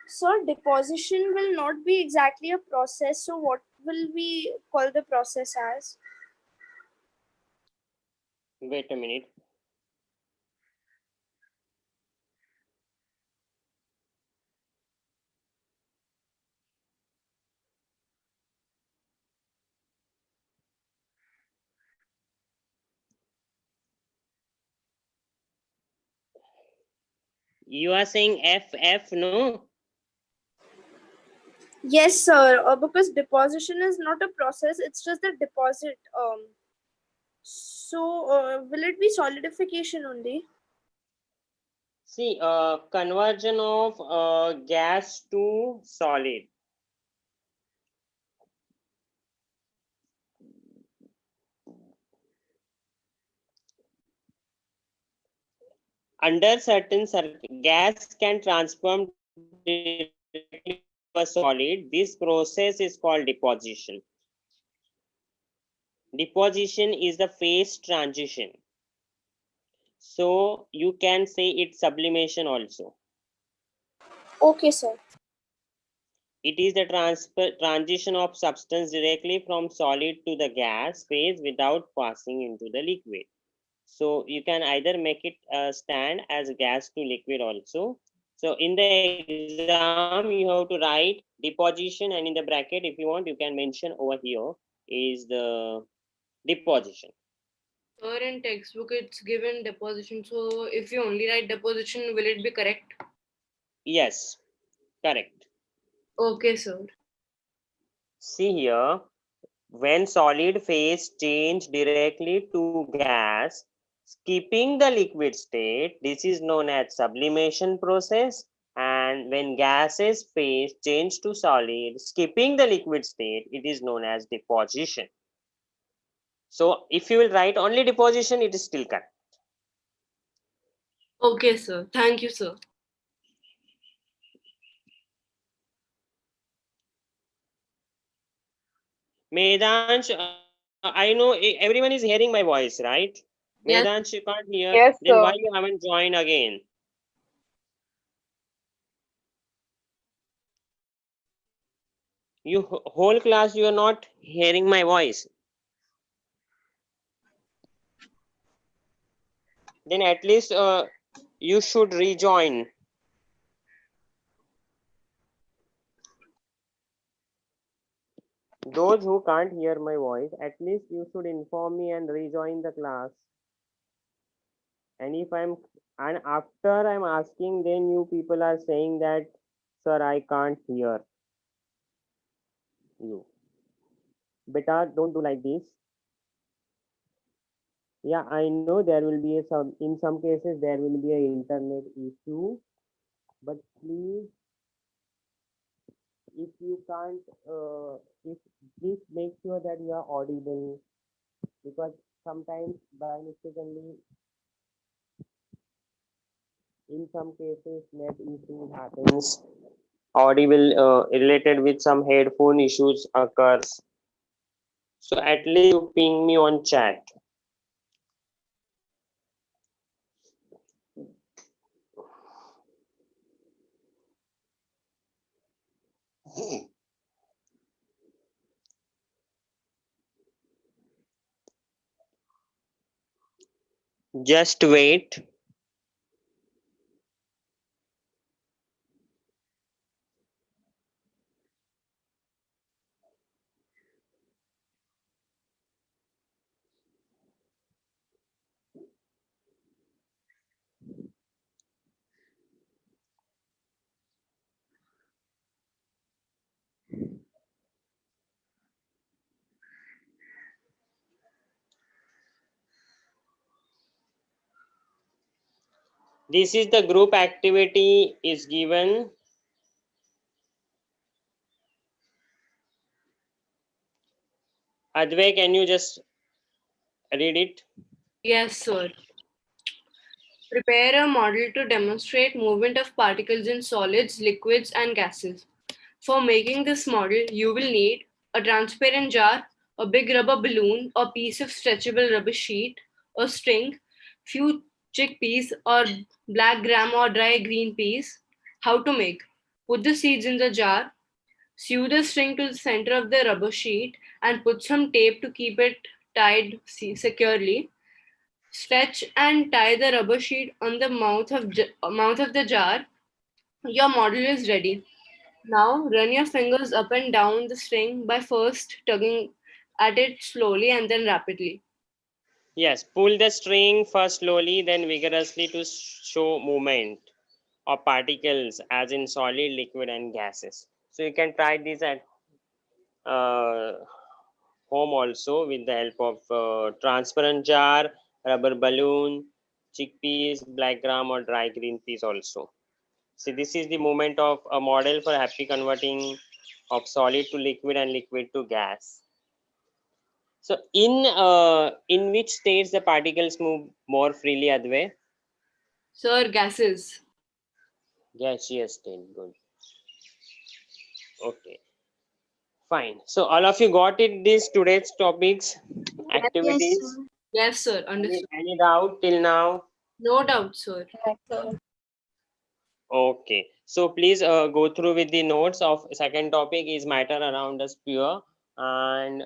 So deposition will not be exactly a process. So what will we call the process as? Wait a minute. You are saying FF, no? Yes, sir. Because deposition is not a process; it's just the deposit. So will it be solidification only? See, conversion of gas to solid. Under certain gas can transform directly to a solid. This process is called deposition. Deposition is the phase transition. So you can say it's sublimation also. Okay, sir. It is the transition of substance directly from solid to the gas phase without passing into the liquid. So you can either make it stand as gas to liquid also. So in the exam, you have to write deposition, and in the bracket, if you want, you can mention over here is the deposition. Sir, in textbook it's given deposition. So if you only write deposition, will it be correct? Yes, correct. Okay, sir. See here, when solid phase change directly to gas, skipping the liquid state, this is known as sublimation process. And when gases phase change to solid, skipping the liquid state, it is known as deposition. So if you will write only deposition, it is still correct. Okay, sir. Thank you, sir. Medansh, I know everyone is hearing my voice, right? Yes. Medansh, you can't hear. Yes, Then why sir. you haven't joined again? You whole class, you are not hearing my voice. Then at least you should rejoin. Those who can't hear my voice, at least you should inform me and rejoin the class. And if I'm and after I'm asking, then you people are saying that, sir, I can't hear you. Beta, don't do like this. Yeah, I know there will be some, in some cases there will be an internet issue, but please, if you can't, if please make sure that you are audible, because sometimes by mistakenly, in some cases net issue happens. Audible related with some headphone issues occurs. So at least you ping me on chat. Just wait. This is the group activity is given. Advay, can you just read it? Yes, sir. Prepare a model to demonstrate movement of particles in solids, liquids, and gases. For making this model, you will need a transparent jar, a big rubber balloon, a piece of stretchable rubber sheet, a string, few chickpeas or black gram or dry green peas. How to make? Put the seeds in the jar, sew the string to the center of the rubber sheet, and put some tape to keep it tied securely. Stretch and tie the rubber sheet on the mouth of the jar. Your model is ready. Now run your fingers up and down the string by first tugging at it slowly and then rapidly. Yes, pull the string first slowly, then vigorously to show movement of particles as in solid, liquid, and gases. So you can try this at uh, home also with the help of transparent jar, rubber balloon, chickpeas, black gram, or dry green peas also. See, this is the movement of a model for happy converting of solid to liquid and liquid to gas. So in which states the particles move more freely, Advay? Sir, gases. Gaseous state, good. Okay, fine. So all of you got it, these today's topics, Yes, activities. sir. Yes, sir. Understood. Any doubt till now? No doubt, sir. Yes, sir. Okay, so please go through with the notes of second topic is matter around us pure, and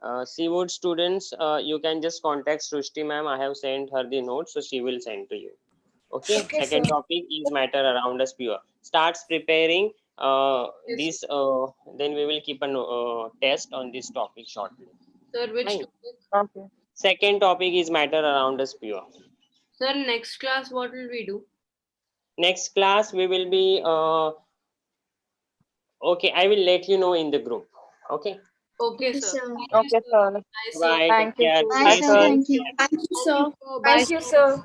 Seawood students, you can just contact Srushti ma'am. I have sent her the notes, so she will send to you. Okay, Okay, second sir. topic is matter around us pure. Starts preparing Yes, this, then we will keep a test on this topic shortly. sir, which Fine. topic? Okay. Second topic is matter around us pure. Sir, next class, what will we do? Next class we will be okay, I will let you know in the group. Okay. Okay, Okay, sir. sir. Thank you, Okay, sir. sir. Bye, sir. Bye. Take Thank you, care. sir. Bye, Stay Bye, sir. sir. safe. Thank you. Thank you, Thank sir. you, sir. Bye, Thank you, sir. sir.